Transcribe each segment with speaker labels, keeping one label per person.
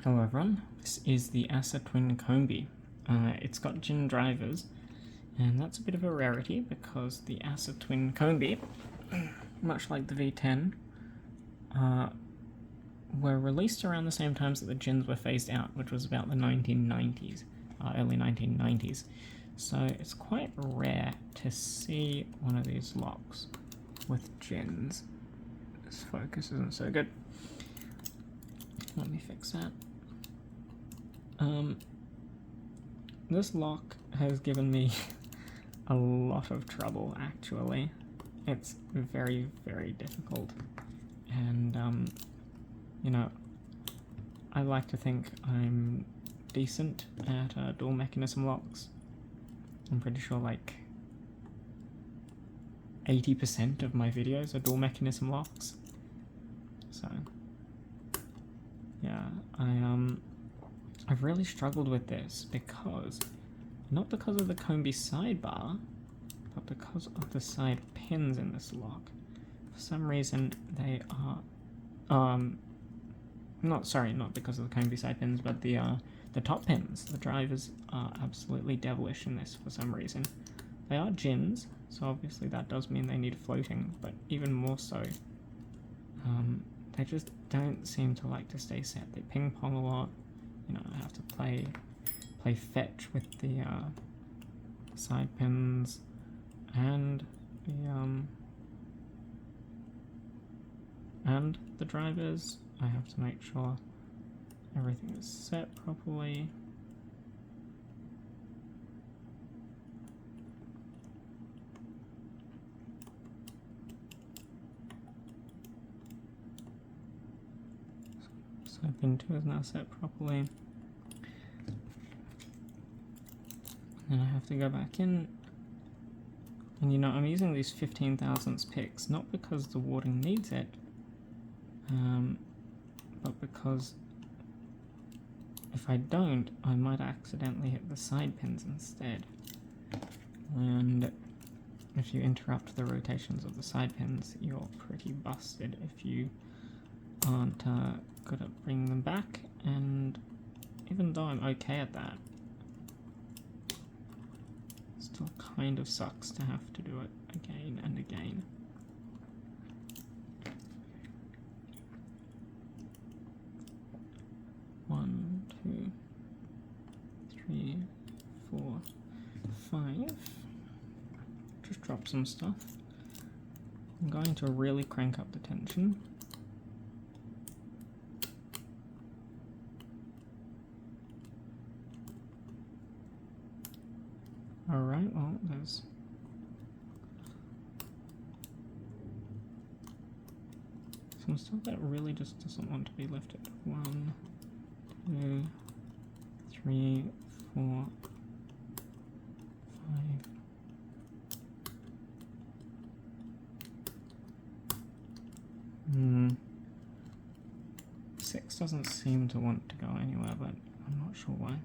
Speaker 1: Hello everyone, this is the ASSA twin Combi. It's got gin drivers, and that's a bit of a rarity because the ASSA twin Combi, much like the V10, were released around the same times that the gins were phased out, which was about the 1990s, early 1990s. So it's quite rare to see one of these locks with gins. This focus isn't so good. Let me fix that. This lock has given me a lot of trouble, actually. It's very, very difficult. And, you know, I like to think I'm decent at dual mechanism locks. I'm pretty sure like 80% of my videos are dual mechanism locks. So, yeah, I've really struggled with this because, not because of the Combi sidebar, but because of the side pins in this lock. For some reason they are, not because of the Combi side pins, but the top pins, the drivers are absolutely devilish in this for some reason. They are gins, so obviously that does mean they need floating, but even more so, they just don't seem to like to stay set. They ping pong a lot. You know, I have to play fetch with the side pins and the drivers. I have to make sure everything is set properly. So pin 2 is now set properly. And I have to go back in. And you know, I'm using these 15 thousandths picks, not because the warding needs it, but because if I don't, I might accidentally hit the side pins instead. And if you interrupt the rotations of the side pins, you're pretty busted if you aren't good at bringing them back. And even though I'm okay at that, it still kind of sucks to have to do it again and again. One, two, three, 4, 5. Just drop some stuff. I'm going to really crank up the tension. Alright, well, there's some stuff that really just doesn't want to be lifted. 1, 2, 3, 4, 5. 6 doesn't seem to want to go anywhere, but I'm not sure why.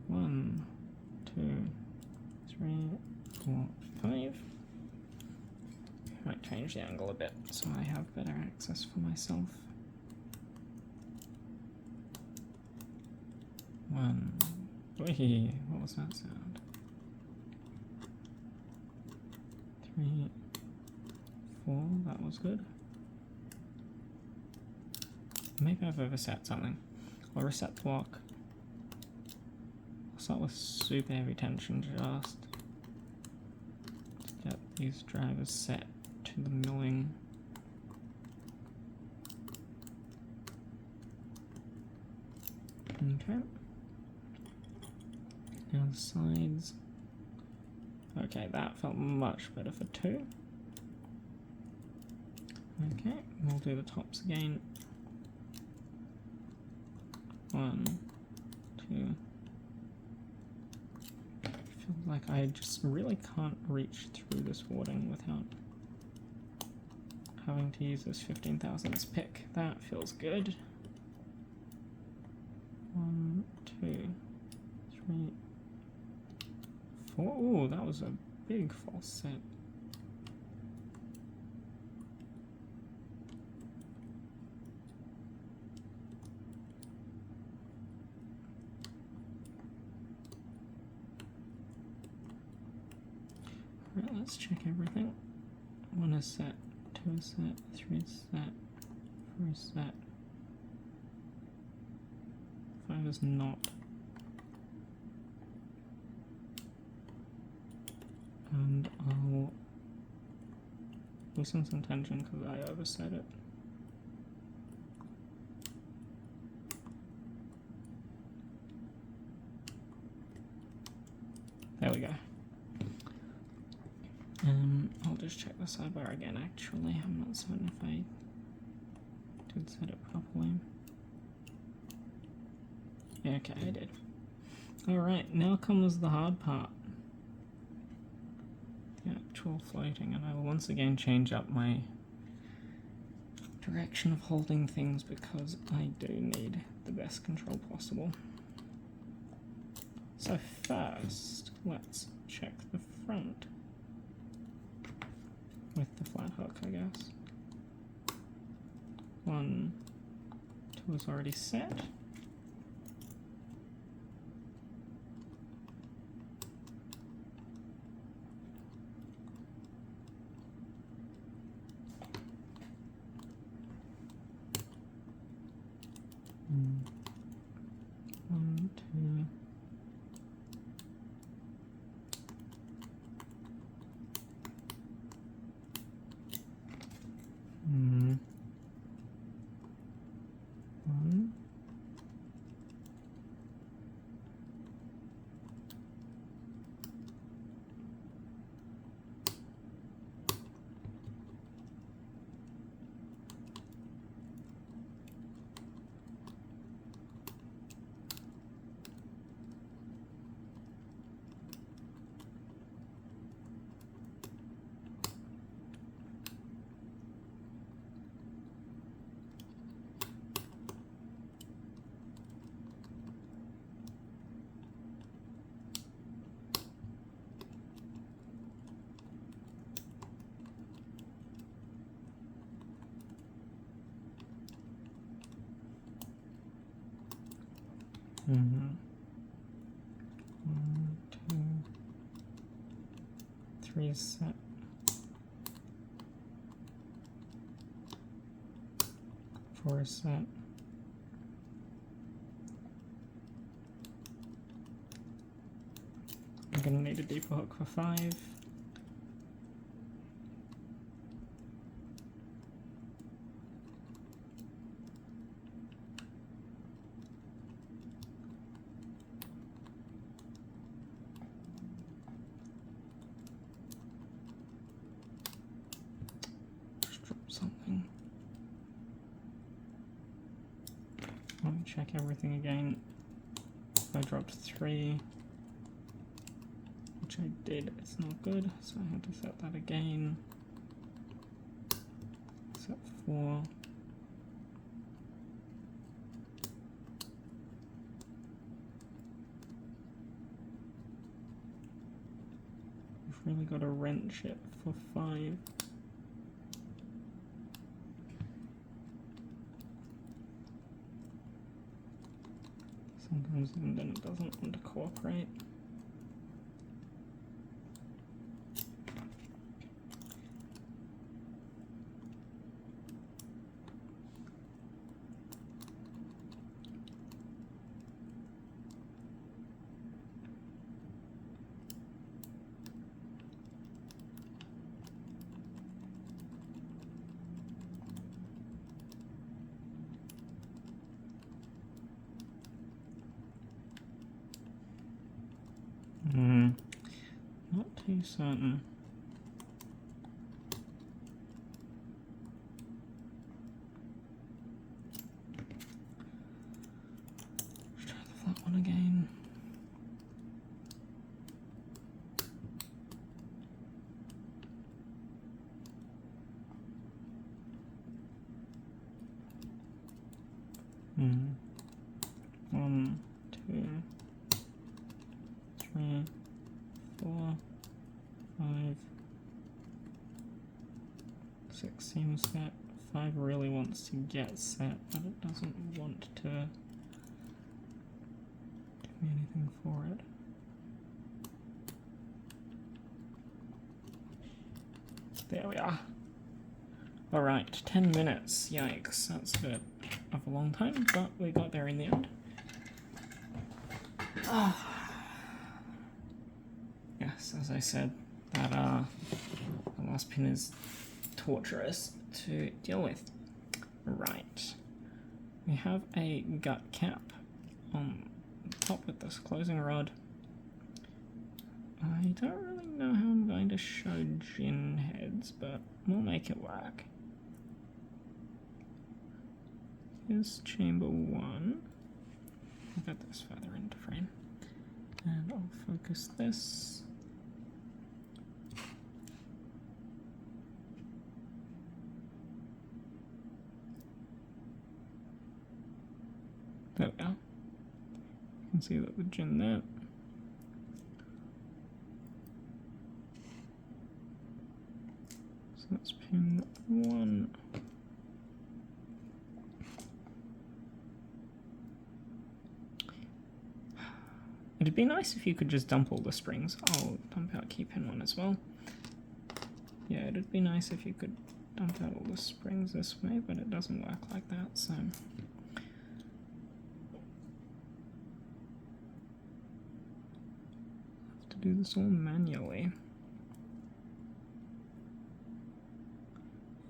Speaker 1: 1, 2, 3, 4, 5. Might change the angle a bit so I have better access for myself. 1. Whee! What was that sound? 3, 4. That was good. Maybe I've overset something. I'll reset the lock. I'll start with super heavy tension just to get these drivers set to the milling. Okay. Now the sides. Okay, that felt much better for 2. Okay, we'll do the tops again. 1, 2. I feel like I just really can't reach through this warding without having to use this 15 thousandths pick. That feels good. 1, 2, 3, 4. Ooh, that was a big false set. let's check everything. 1 is set, 2 is set, 3 is set, 4 is set, 5 is not. And I'll loosen some tension because I overset it. There we go. I'll just check the sidebar again actually. I'm not certain if I did set it properly. Yeah, okay, I did. Alright, now comes the hard part. The actual floating, and I will once again change up my direction of holding things because I do need the best control possible. So first, let's check the front with the flat hook, I guess. 1, 2 is already set. One, two. One. Mm-hmm. 1, 2, 3 is set. 4 is set. I'm gonna need a deeper hook for 5. Something. Let me check everything again. If I dropped 3, which I did, it's not good, so I had to set that again. Set 4. We've really got to wrench it for 5. Sometimes even then it doesn't want to cooperate. Not too certain. Let's try the flat one again. Mm. 1, 2, 3, 4, 5, 6 seems set. 5 really wants to get set, but it doesn't want to give me anything for it. There we are. Alright, 10 minutes. Yikes, that's a bit of a long time, but we got there in the end. Yes, as I said, that the last pin is torturous to deal with. Right. We have a gut cap on top with this closing rod. I don't really know how I'm going to show gin heads, but we'll make it work. Here's chamber 1. I'll get this further into frame. And I'll focus this. There we go. You can see that the gin there. So that's pin 1. It'd be nice if you could just dump all the springs. I'll dump out key pin 1 as well. Yeah, it'd be nice if you could dump out all the springs this way, but it doesn't work like that, so... have to do this all manually.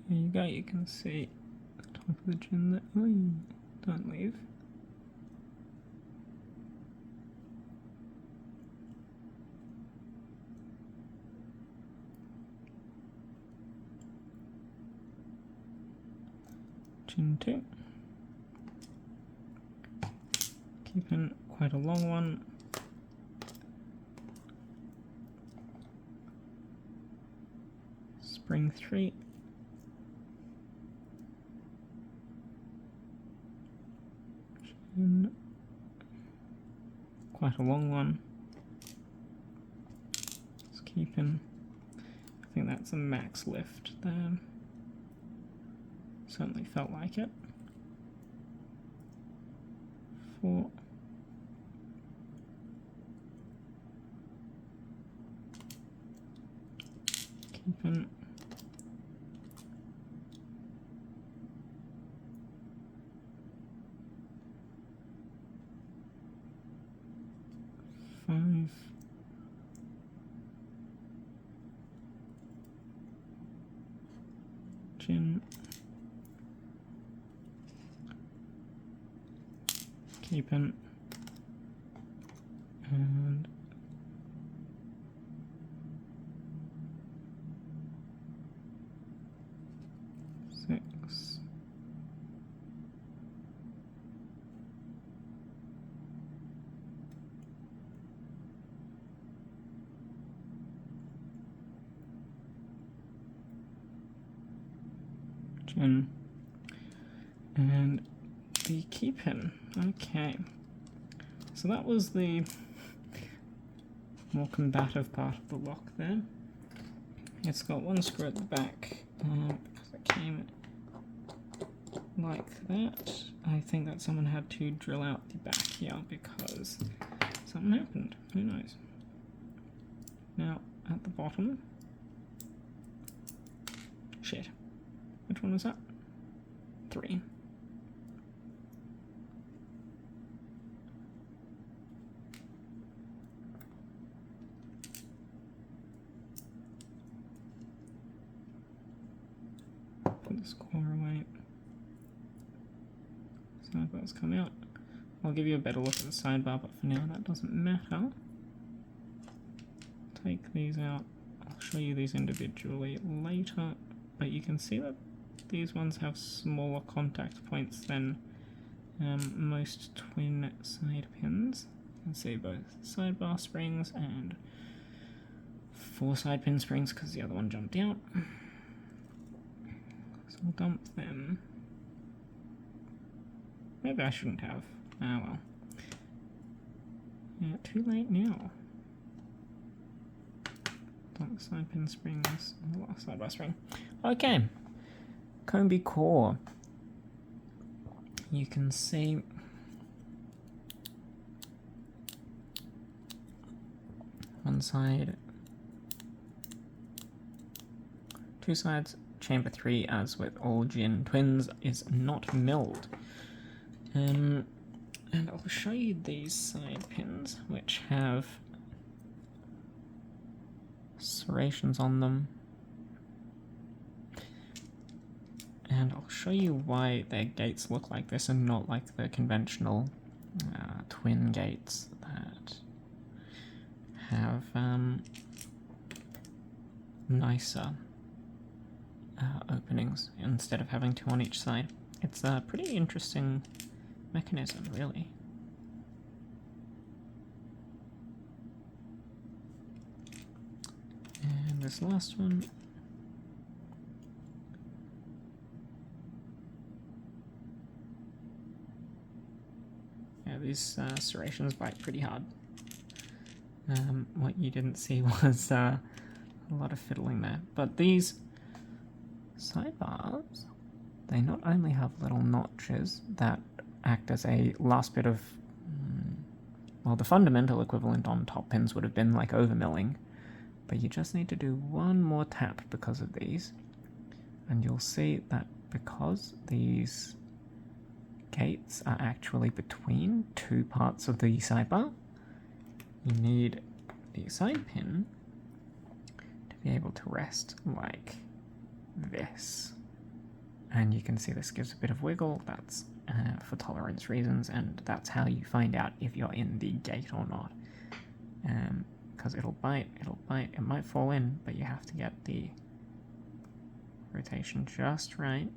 Speaker 1: There you go, you can see the top of the gin there. Oh, don't leave. Gin 2. Keeping quite a long one. Spring 3. Gin. Quite a long one. Just keeping. I think that's a max lift there. Certainly felt like it. 4. Keeping. 5. Gin. Keeping. And 6. Gin. And the key pin. Okay. So that was the more combative part of the lock there. It's got one screw at the back because it came like that. I think that someone had to drill out the back here because something happened. Who knows? Now at the bottom. Shit. Which one was that? 3. Put this core away. Sidebars come out. I'll give you a better look at the sidebar, but for now that doesn't matter. Take these out. I'll show you these individually later, but you can see that these ones have smaller contact points than most twin side pins. You can see both sidebar springs and 4 side pin springs because the other one jumped out. So I'll dump them. Maybe I shouldn't have. Ah well. Yeah, too late now. Dump the side pin springs and the last sidebar spring. Okay. Combi core. You can see one side, 2 sides. Chamber 3, as with all gin twins, is not milled. And I'll show you these side pins, which have serrations on them. And I'll show you why their gates look like this and not like the conventional twin gates that have nicer openings instead of having 2 on each side. It's a pretty interesting mechanism, really. And this last one. Yeah, these serrations bite pretty hard. What you didn't see was a lot of fiddling there. But these sidebars, they not only have little notches that act as a last bit of, well, the fundamental equivalent on top pins would have been like overmilling, but you just need to do one more tap because of these, and you'll see that because these gates are actually between 2 parts of the sidebar, you need the side pin to be able to rest like this. And you can see this gives a bit of wiggle. That's for tolerance reasons, and that's how you find out if you're in the gate or not. Because it'll bite, it might fall in, but you have to get the rotation just right,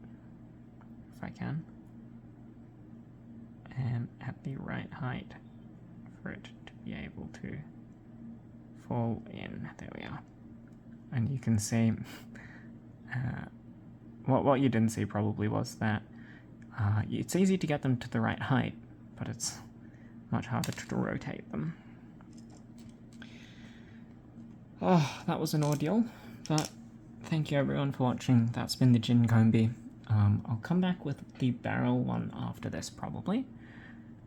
Speaker 1: if I can, and at the right height for it to be able to fall in. There we are. And you can see what you didn't see probably was that it's easy to get them to the right height, but it's much harder to rotate them. Oh, that was an ordeal, but thank you everyone for watching. That's been the Gin Combi. I'll come back with the barrel one after this probably.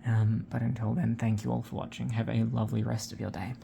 Speaker 1: But until then, thank you all for watching. Have a lovely rest of your day.